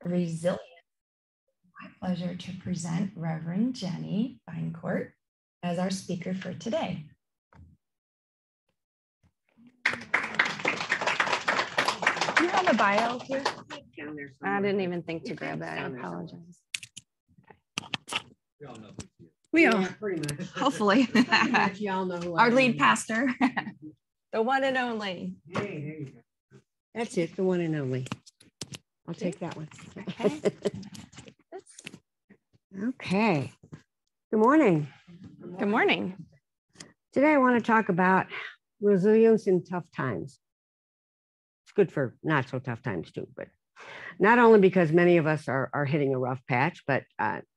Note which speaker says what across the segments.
Speaker 1: resilient. My pleasure to present Rev Jenni VInecourt as our speaker for today.
Speaker 2: Do you have a bio here? I didn't even think to grab that. I apologize. We all pretty much. Hopefully. Pretty much y'all know who our lead pastor. The one and only. Hey, there you go.
Speaker 3: That's it, the one and only. I'll take that one.
Speaker 2: Okay.
Speaker 3: Okay. Good morning.
Speaker 2: Good morning.
Speaker 3: Today I want to talk about resilience in tough times. It's good for not so tough times too, but not only because many of us are hitting a rough patch, but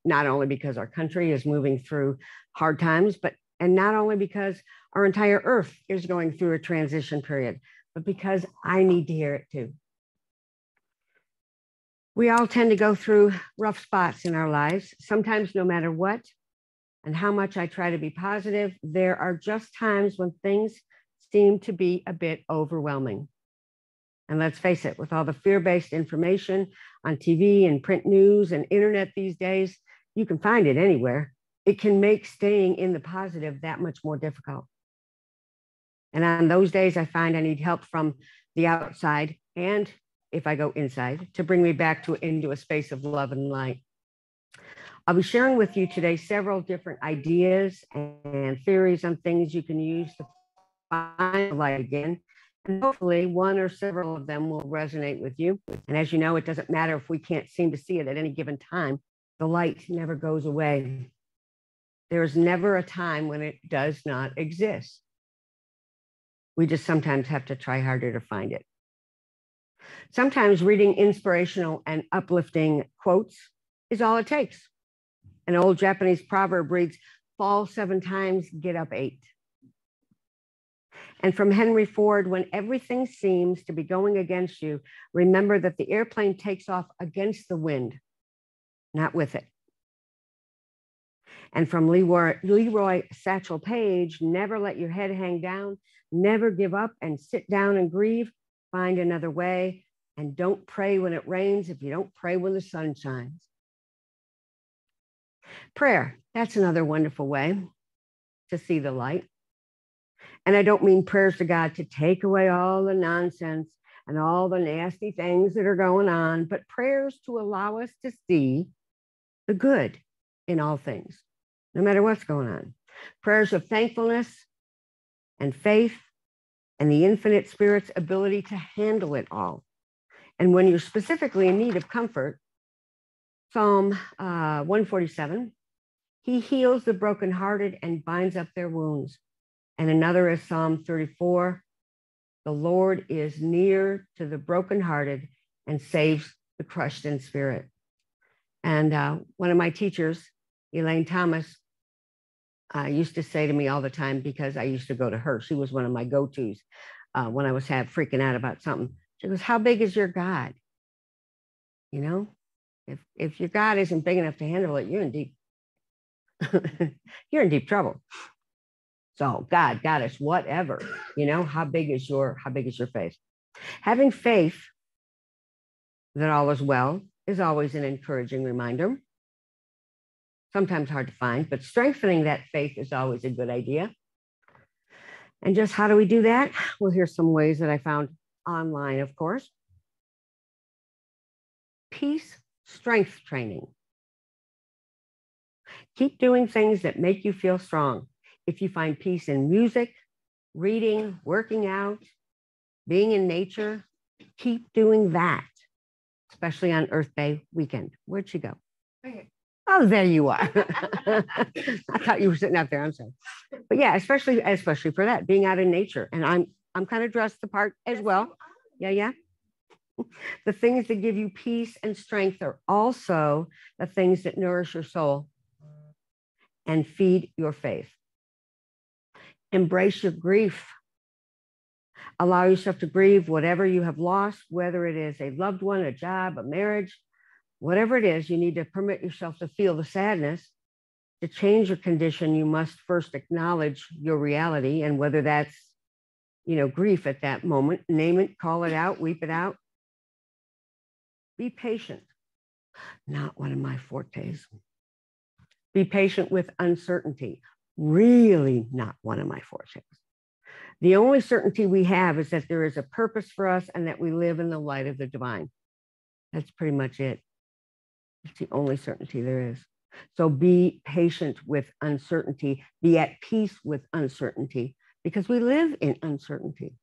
Speaker 3: not only because our country is moving through hard times, and not only because our entire earth is going through a transition period, but because I need to hear it too. We all tend to go through rough spots in our lives, sometimes no matter what, and how much I try to be positive, there are just times when things seem to be a bit overwhelming. And let's face it, with all the fear-based information on TV and print news and internet these days, you can find it anywhere. It can make staying in the positive that much more difficult. And on those days, I find I need help from the outside, and if I go inside, to bring me back into a space of love and light. I'll be sharing with you today several different ideas and theories on things you can use to find light again. And hopefully one or several of them will resonate with you. And as you know, it doesn't matter if we can't seem to see it at any given time. The light never goes away. There is never a time when it does not exist. We just sometimes have to try harder to find it. Sometimes reading inspirational and uplifting quotes is all it takes. An old Japanese proverb reads, "Fall 7 times, get up 8." And from Henry Ford, when everything seems to be going against you, remember that the airplane takes off against the wind, not with it. And from Leroy Satchel Paige, never let your head hang down, never give up and sit down and grieve, find another way, and don't pray when it rains if you don't pray when the sun shines. Prayer, that's another wonderful way to see the light. And I don't mean prayers to God to take away all the nonsense and all the nasty things that are going on, but prayers to allow us to see the good in all things, no matter what's going on. Prayers of thankfulness and faith and the infinite spirit's ability to handle it all. And when you're specifically in need of comfort, Psalm 147, he heals the brokenhearted and binds up their wounds. And another is Psalm 34, the Lord is near to the brokenhearted and saves the crushed in spirit. And one of my teachers, Elaine Thomas, used to say to me all the time, because I used to go to her, she was one of my go-tos when I was freaking out about something. She goes, "How big is your God?" You know, if your God isn't big enough to handle it, you're in deep, you're in deep trouble. So God, Goddess, whatever, you know, how big is your faith? Having faith that all is well is always an encouraging reminder. Sometimes hard to find, but strengthening that faith is always a good idea. And just how do we do that? Well, here's some ways that I found online, of course. Peace strength training. Keep doing things that make you feel strong. If you find peace in music, reading, working out, being in nature, keep doing that, especially on Earth Day weekend. Where'd she go? Oh, there you are. I thought you were sitting out there. I'm sorry. But yeah, especially for that, being out in nature. And I'm kind of dressed the part as well. Yeah. The things that give you peace and strength are also the things that nourish your soul and feed your faith. Embrace your grief. Allow yourself to grieve whatever you have lost, whether it is a loved one, a job, a marriage, whatever it is. You need to permit yourself to feel the sadness. To change your condition, you must first acknowledge your reality, and whether that's, grief at that moment, name it, call it out, weep it out. Be patient Not one of my fortes. Be patient with uncertainty. Really not one of my fortes. The only certainty we have is that there is a purpose for us and that we live in the light of the divine. That's pretty much it. It's the only certainty there is. So be patient with uncertainty. Be at peace with uncertainty, because we live in uncertainty.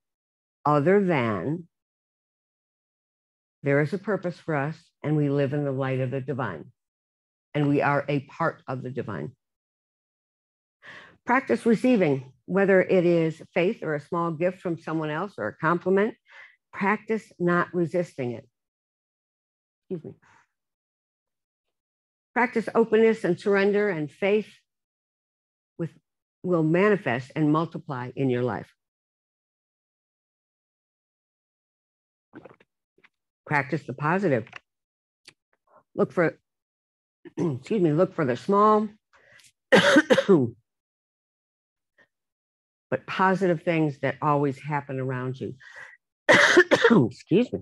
Speaker 3: Other than there is a purpose for us and we live in the light of the divine. And we are a part of the divine. Practice receiving, whether it is faith or a small gift from someone else or a compliment. Practice not resisting it. Excuse me. Practice openness and surrender, and faith will manifest and multiply in your life. Practice the positive. Look for, look for the small but positive things that always happen around you. Excuse me.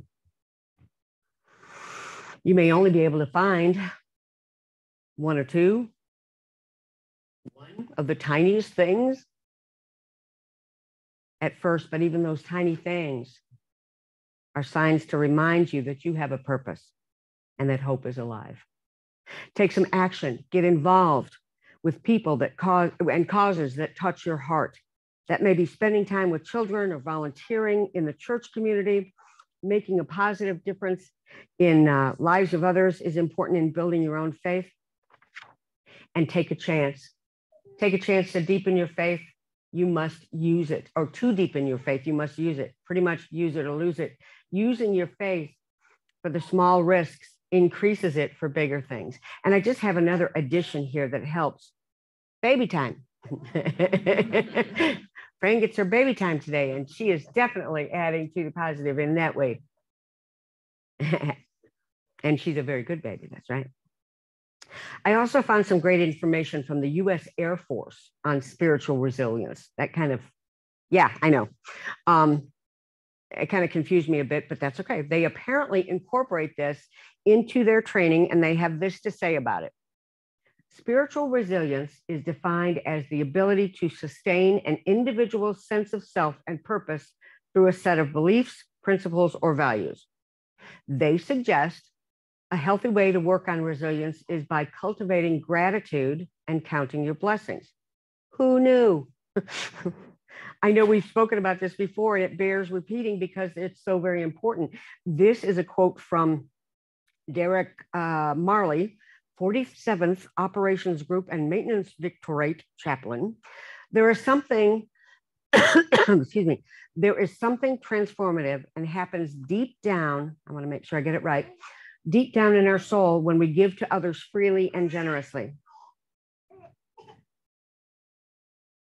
Speaker 3: You may only be able to find one or two, one of the tiniest things at first, but even those tiny things are signs to remind you that you have a purpose and that hope is alive. Take some action, get involved with people that causes that touch your heart. That may be spending time with children or volunteering in the church community. Making a positive difference in lives of others is important in building your own faith. And take a chance. Take a chance to deepen your faith. You must use it. Or to deepen your faith, you must use it. Pretty much use it or lose it. Using your faith for the small risks increases it for bigger things. And I just have another addition here that helps. Baby time. Fran gets her baby time today, and she is definitely adding to the positive in that way. And she's a very good baby, that's right. I also found some great information from the U.S. Air Force on spiritual resilience. That kind of, yeah, I know. It kind of confused me a bit, but that's okay. They apparently incorporate this into their training, and they have this to say about it. Spiritual resilience is defined as the ability to sustain an individual's sense of self and purpose through a set of beliefs, principles, or values. They suggest a healthy way to work on resilience is by cultivating gratitude and counting your blessings. Who knew? I know we've spoken about this before, and it bears repeating because it's so very important. This is a quote from Derek Marley, 47th Operations Group and Maintenance Victorate Chaplain. There is something, excuse me, there is something transformative and happens deep down, I want to make sure I get it right, deep down in our soul when we give to others freely and generously.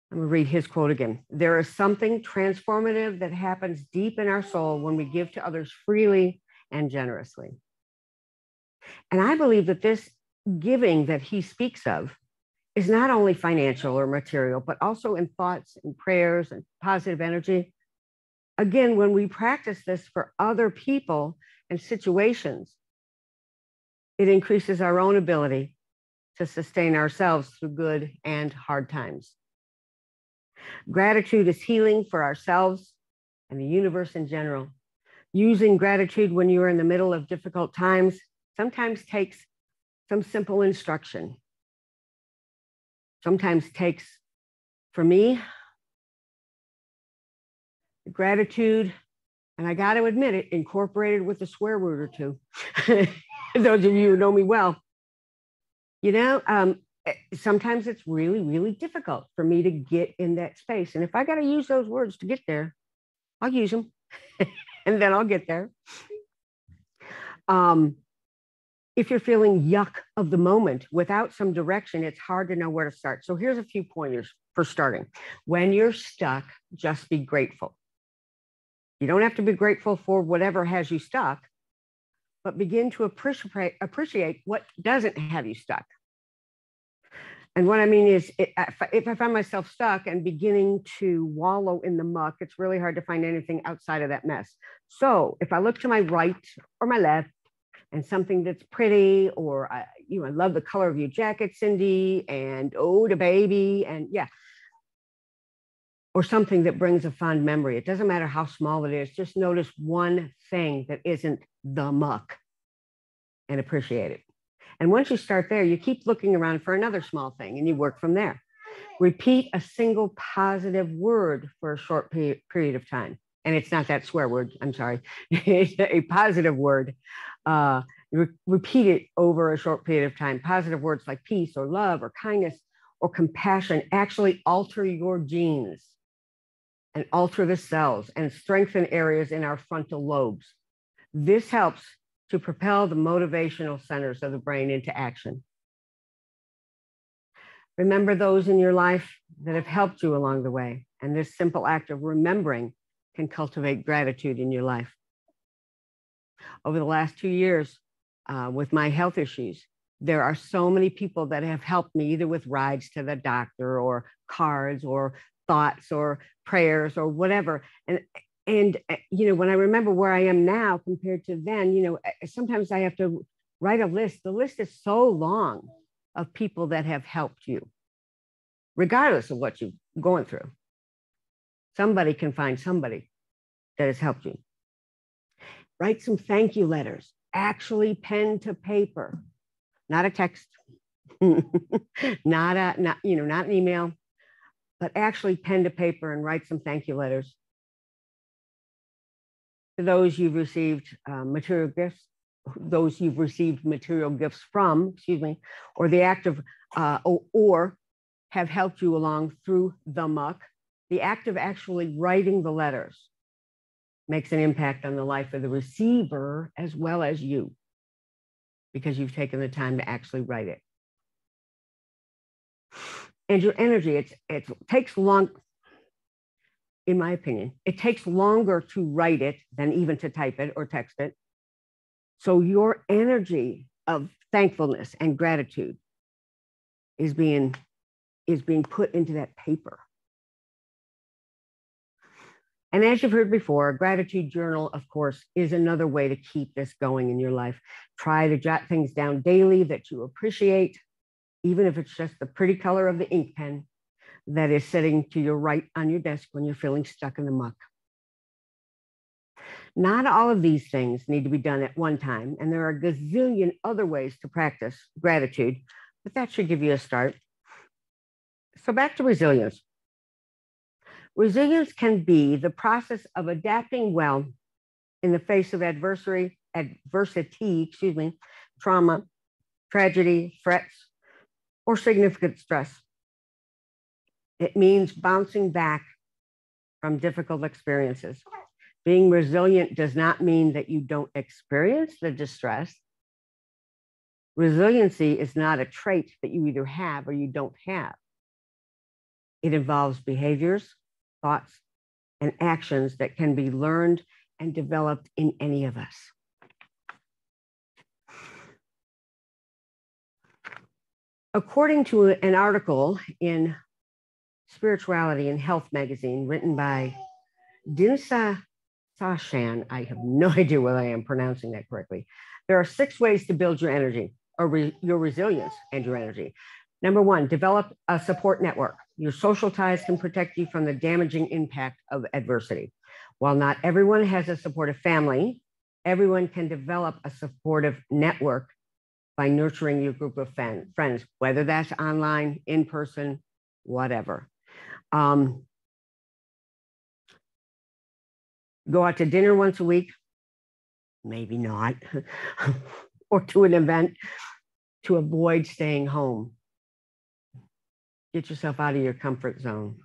Speaker 3: I'm going to read his quote again. There is something transformative that happens deep in our soul when we give to others freely and generously. And I believe that this giving that he speaks of is not only financial or material, but also in thoughts and prayers and positive energy. Again, when we practice this for other people and situations, it increases our own ability to sustain ourselves through good and hard times. Gratitude is healing for ourselves and the universe in general. Using gratitude when you are in the middle of difficult times sometimes takes some simple instruction. Sometimes takes, for me, gratitude, and I got to admit it, incorporated with a swear word or two. Those of you who know me well, you know, sometimes it's really, really difficult for me to get in that space. And if I got to use those words to get there, I'll use them and then I'll get there. If you're feeling yuck of the moment without some direction, it's hard to know where to start. So here's a few pointers for starting. When you're stuck, just be grateful. You don't have to be grateful for whatever has you stuck, but begin to appreciate what doesn't have you stuck. And what I mean is, if I find myself stuck and beginning to wallow in the muck, it's really hard to find anything outside of that mess. So if I look to my right or my left, and something that's pretty, or I love the color of your jacket, Cindy, and oh, the baby, and yeah. Or something that brings a fond memory. It doesn't matter how small it is. Just notice one thing that isn't the muck and appreciate it. And once you start there, you keep looking around for another small thing and you work from there. Repeat a single positive word for a short period of time. And it's not that swear word, I'm sorry. It's a positive word. Repeat it over a short period of time. Positive words like peace or love or kindness or compassion actually alter your genes and alter the cells and strengthen areas in our frontal lobes. This helps to propel the motivational centers of the brain into action. Remember those in your life that have helped you along the way. And this simple act of remembering can cultivate gratitude in your life. Over the last 2 years, with my health issues, there are so many people that have helped me either with rides to the doctor or cards or thoughts or prayers or whatever. And when I remember where I am now compared to then, sometimes I have to write a list. The list is so long of people that have helped you, regardless of what you're going through. Somebody can find somebody that has helped you. Write some thank you letters, actually pen to paper, not a text, not an email, but actually pen to paper and write some thank you letters. To those you've received material gifts, those you've received material gifts from, or the act of, or have helped you along through the muck, the act of actually writing the letters makes an impact on the life of the receiver as well as you, because you've taken the time to actually write it. And your energy, it takes long, in my opinion, it takes longer to write it than even to type it or text it. So your energy of thankfulness and gratitude is being put into that paper. And as you've heard before, a gratitude journal, of course, is another way to keep this going in your life. Try to jot things down daily that you appreciate, even if it's just the pretty color of the ink pen that is sitting to your right on your desk when you're feeling stuck in the muck. Not all of these things need to be done at one time, and there are a gazillion other ways to practice gratitude, but that should give you a start. So back to resilience. Resilience can be the process of adapting well in the face of adversity, trauma, tragedy, threats, or significant stress. It means bouncing back from difficult experiences. Being resilient does not mean that you don't experience the distress. Resiliency is not a trait that you either have or you don't have. It involves behaviors, thoughts, and actions that can be learned and developed in any of us. According to an article in Spirituality and Health magazine written by Dinsa Sashan, I have no idea whether I am pronouncing that correctly. There are 6 ways to build your energy or your resilience and your energy. Number 1, develop a support network. Your social ties can protect you from the damaging impact of adversity. While not everyone has a supportive family, everyone can develop a supportive network by nurturing your group of friends, whether that's online, in person, whatever. Go out to dinner once a week, maybe not, or to an event to avoid staying home. Get yourself out of your comfort zone.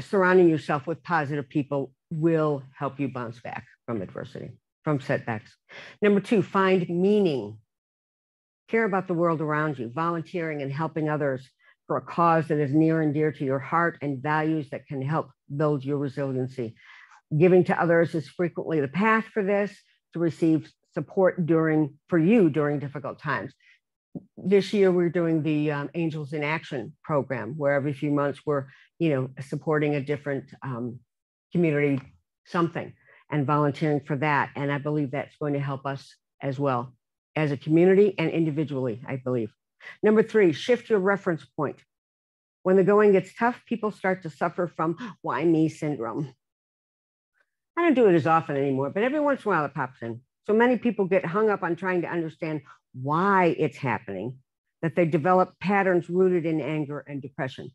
Speaker 3: Surrounding yourself with positive people will help you bounce back from adversity, from setbacks. Number 2, find meaning. Care about the world around you, volunteering and helping others for a cause that is near and dear to your heart and values that can help build your resiliency. Giving to others is frequently the path for this, to receive support during difficult times. This year, we're doing the Angels in Action program, where every few months we're, supporting a different community something. and volunteering for that. And I believe that's going to help us as well as a community and individually, I believe. Number 3, shift your reference point. When the going gets tough, people start to suffer from why me syndrome. I don't do it as often anymore, but every once in a while it pops in. So many people get hung up on trying to understand why it's happening, that they develop patterns rooted in anger and depression.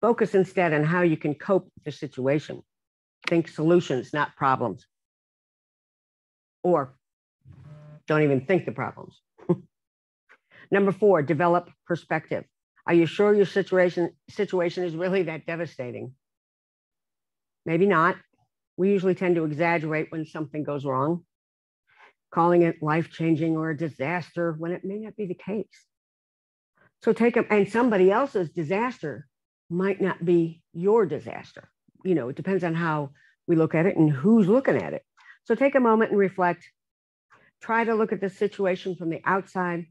Speaker 3: Focus instead on how you can cope with the situation. Think solutions, not problems. Or don't even think the problems. Number 4, develop perspective. Are you sure your situation is really that devastating? Maybe not. We usually tend to exaggerate when something goes wrong, calling it life-changing or a disaster when it may not be the case. So and somebody else's disaster might not be your disaster. You know, it depends on how we look at it and who's looking at it. So take a moment and reflect. Try to look at the situation from the outside,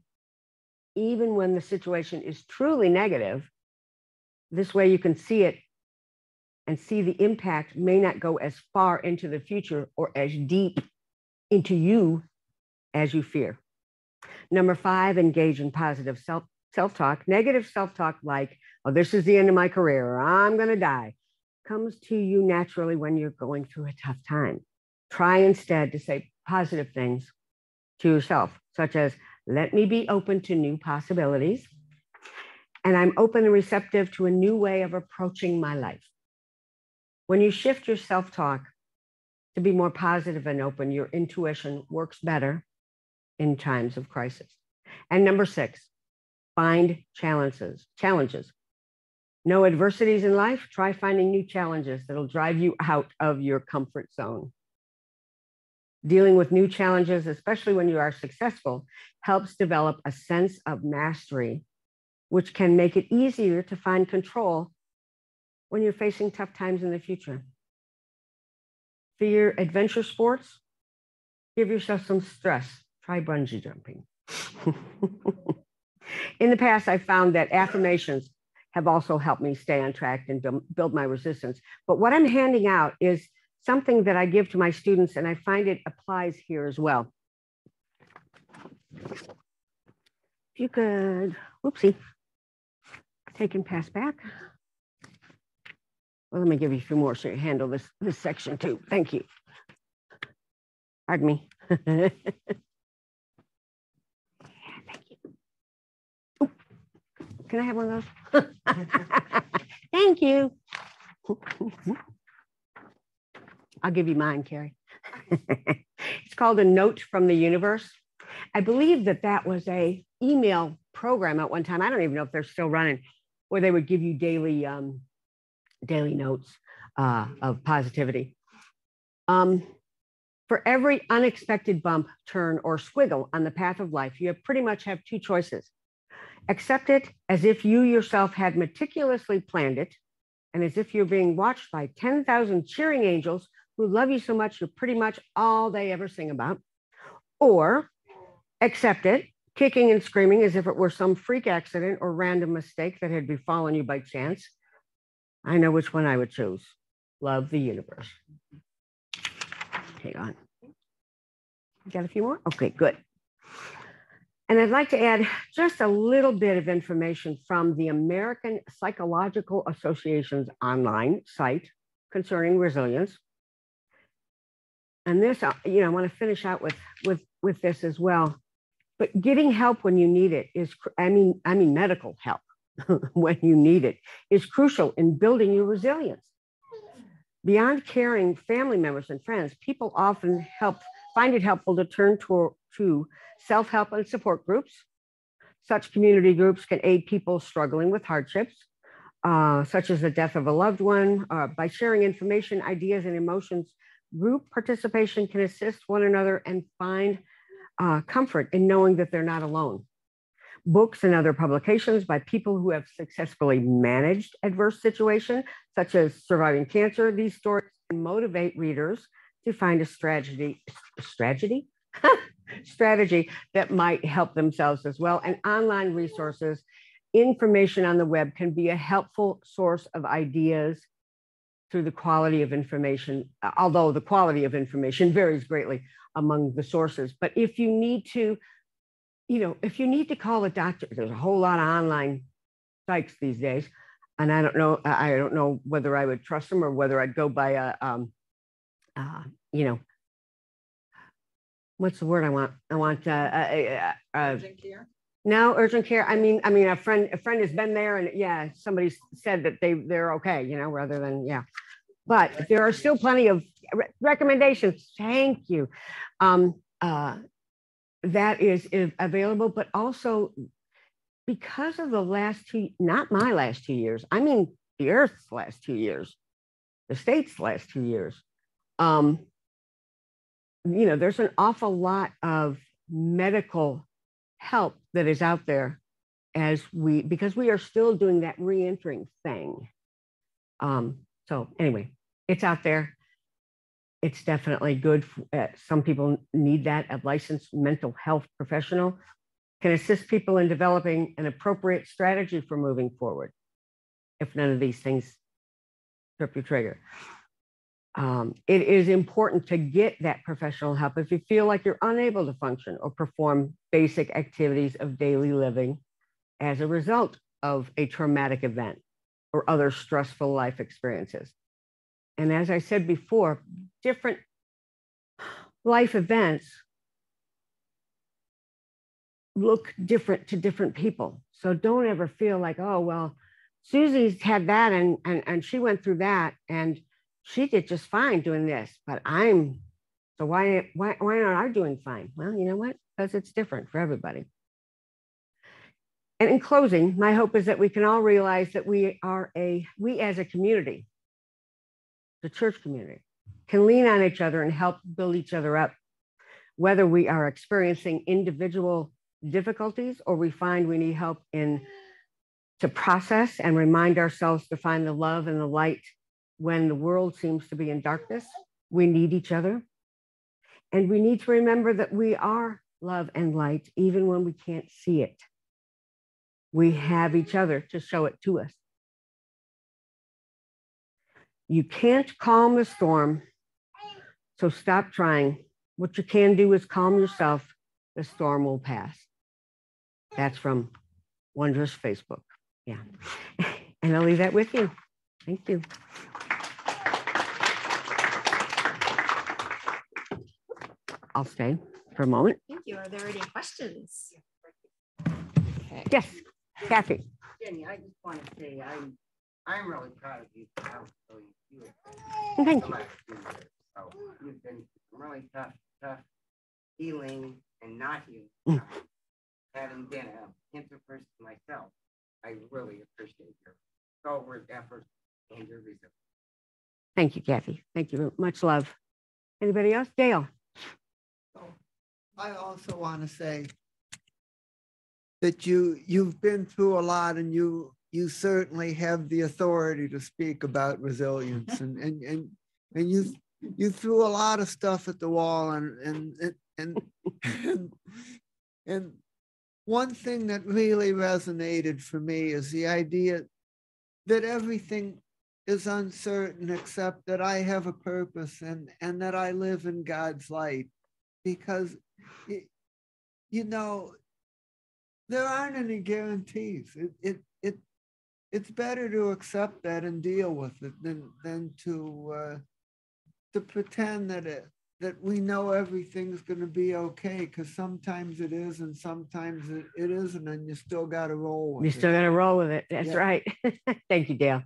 Speaker 3: even when the situation is truly negative. This way you can see it and see the impact may not go as far into the future or as deep into you as you fear. Number 5, engage in positive self-talk. Negative self-talk like, oh, this is the end of my career, or I'm going to die, comes to you naturally when you're going through a tough time. Try instead to say positive things to yourself, such as, let me be open to new possibilities, and I'm open and receptive to a new way of approaching my life. When you shift your self-talk to be more positive and open, your intuition works better in times of crisis. And number 6, find challenges. No adversities in life, try finding new challenges that'll drive you out of your comfort zone. Dealing with new challenges, especially when you are successful, helps develop a sense of mastery, which can make it easier to find control when you're facing tough times in the future. For your adventure sports, give yourself some stress. Try bungee jumping. In the past, I found that affirmations have also helped me stay on track and build my resistance. But what I'm handing out is something that I give to my students, and I find it applies here as well. If you could, whoopsie, take and pass back. Well, let me give you a few more so you handle this section too. Thank you. Pardon me. Yeah, thank you. Ooh. Can I have one of those? Thank you. I'll give you mine, Carrie. It's called A Note from the Universe. I believe that was a email program at one time. I don't even know if they're still running, where they would give you daily notes of positivity. For every unexpected bump, turn, or squiggle on the path of life, you pretty much have 2 choices. Accept it as if you yourself had meticulously planned it, and as if you're being watched by 10,000 cheering angels who love you so much you're pretty much all they ever sing about. Or accept it, kicking and screaming as if it were some freak accident or random mistake that had befallen you by chance. I know which one I would choose. Love the universe. Hang on. You got a few more? Okay, good. And I'd like to add just a little bit of information from the American Psychological Association's online site concerning resilience. And this, I want to finish out with this as well. But getting help when you need it is, I mean medical help when you need it is crucial in building your resilience. Beyond caring family members and friends, people often find it helpful to turn to self-help and support groups. Such community groups can aid people struggling with hardships, such as the death of a loved one. By sharing information, ideas, and emotions, group participation can assist one another and find comfort in knowing that they're not alone. Books and other publications by people who have successfully managed adverse situations, such as surviving cancer, these stories can motivate readers to find a strategy that might help themselves as well. And online resources, information on the web can be a helpful source of ideas through the quality of information, although the quality of information varies greatly among the sources. But if you need to, if you need to call a doctor, there's a whole lot of online sites these days. And I don't know whether I would trust them or whether I'd go by what's the word I want?
Speaker 2: Urgent care?
Speaker 3: No, urgent care. I mean, a friend has been there, and yeah, somebody said that they're okay, rather than But there are still plenty of recommendations. Thank you. That is available, but also because of the last not my last 2 years, I mean the Earth's last 2 years, the state's last 2 years. There's an awful lot of medical help that is out there because we are still doing that re-entering thing. So anyway, it's out there. It's definitely good. Some people need that. A licensed mental health professional can assist people in developing an appropriate strategy for moving forward if none of these things trip your trigger. It is important to get that professional help if you feel like you're unable to function or perform basic activities of daily living as a result of a traumatic event or other stressful life experiences. And as I said before, different life events look different to different people. So don't ever feel like, oh, well, Susie's had that and she went through that and she did just fine doing this, but so why aren't I doing fine? Well, you know what? Because it's different for everybody. And in closing, my hope is that we can all realize that we as a community, the church community, can lean on each other and help build each other up, whether we are experiencing individual difficulties or we find we need help to process and remind ourselves to find the love and the light when the world seems to be in darkness. We need each other. And we need to remember that we are love and light, even when we can't see it. We have each other to show it to us. You can't calm the storm, so stop trying. What you can do is calm yourself. The storm will pass. That's from Wondrous Facebook. Yeah. And I'll leave that with you. Thank you. I'll stay for a moment.
Speaker 2: Thank you. Are there any questions?
Speaker 3: Okay. Yes, Kathy.
Speaker 4: Jenny, I just want to say I'm really proud of you.
Speaker 3: Thank you.
Speaker 4: So you've been really tough healing and not healing. Having been a cancer person myself, I really appreciate your stalwart efforts and your resilience.
Speaker 3: Thank you, Kathy. Thank you. Much love. Anybody else? Dale.
Speaker 5: I also want to say that you've been through a lot, and you certainly have the authority to speak about resilience, and you threw a lot of stuff at the wall, and one thing that really resonated for me is the idea that everything is uncertain except that I have a purpose and that I live in God's light, because there aren't any guarantees. It's better to accept that and deal with it than to pretend that we know everything's going to be okay, because sometimes it is and sometimes it isn't, and you still got to roll with it.
Speaker 3: You still got to roll with it. That's right. Thank you, Dale.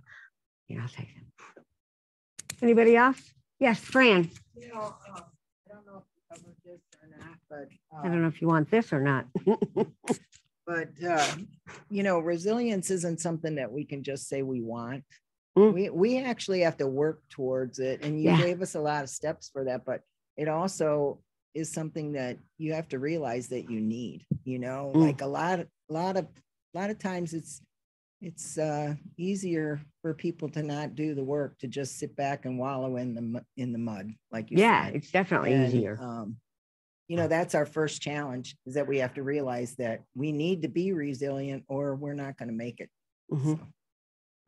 Speaker 3: Yeah, I'll take it. Anybody else? Yes, Fran.
Speaker 6: I don't know if you covered this or not, but
Speaker 3: I don't know if you want this or not.
Speaker 6: but resilience isn't something that we can just say we want. We actually have to work towards it, and you gave us a lot of steps for that, but it also is something that you have to realize that you need. Like a lot of times it's easier for people to not do the work, to just sit back and wallow in the mud, like you said.
Speaker 3: Yeah, it's definitely easier.
Speaker 6: That's our first challenge, is that we have to realize that we need to be resilient or we're not going to make it.
Speaker 3: So.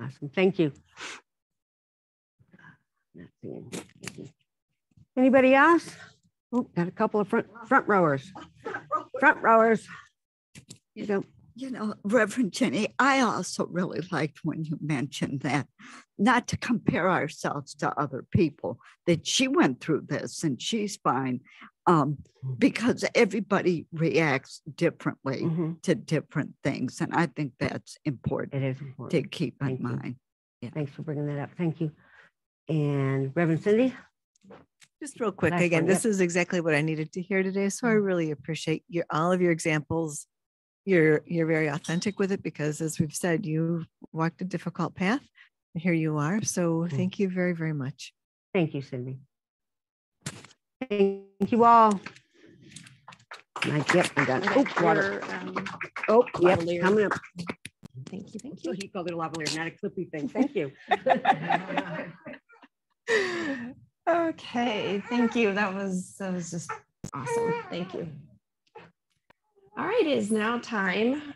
Speaker 3: Awesome. Thank you. Not seeing. Anybody else? Oh, got a couple of front rowers. Front rowers. You go.
Speaker 7: You know, Reverend Jenny, I also really liked when you mentioned that not to compare ourselves to other people, that she went through this and she's fine, because everybody reacts differently to different things. And I think that's important.
Speaker 3: It is important
Speaker 7: to keep in mind.
Speaker 3: Yeah. Thanks for bringing that up. Thank you. And Reverend Cindy?
Speaker 8: Just real quick, again, this is exactly what I needed to hear today. So I really appreciate all of your examples. You're very authentic with it because, as we've said, you walked a difficult path and here you are. So thank you very, very much.
Speaker 3: Thank you, Cindy. Thank you all. Yep, I'm done. Oh, water. Oh, yep, coming up.
Speaker 2: Thank you. Thank you.
Speaker 3: He called it a lavalier, not a clippy thing. Thank you.
Speaker 2: Okay, thank you. That was just awesome. Thank you. All right, it is now time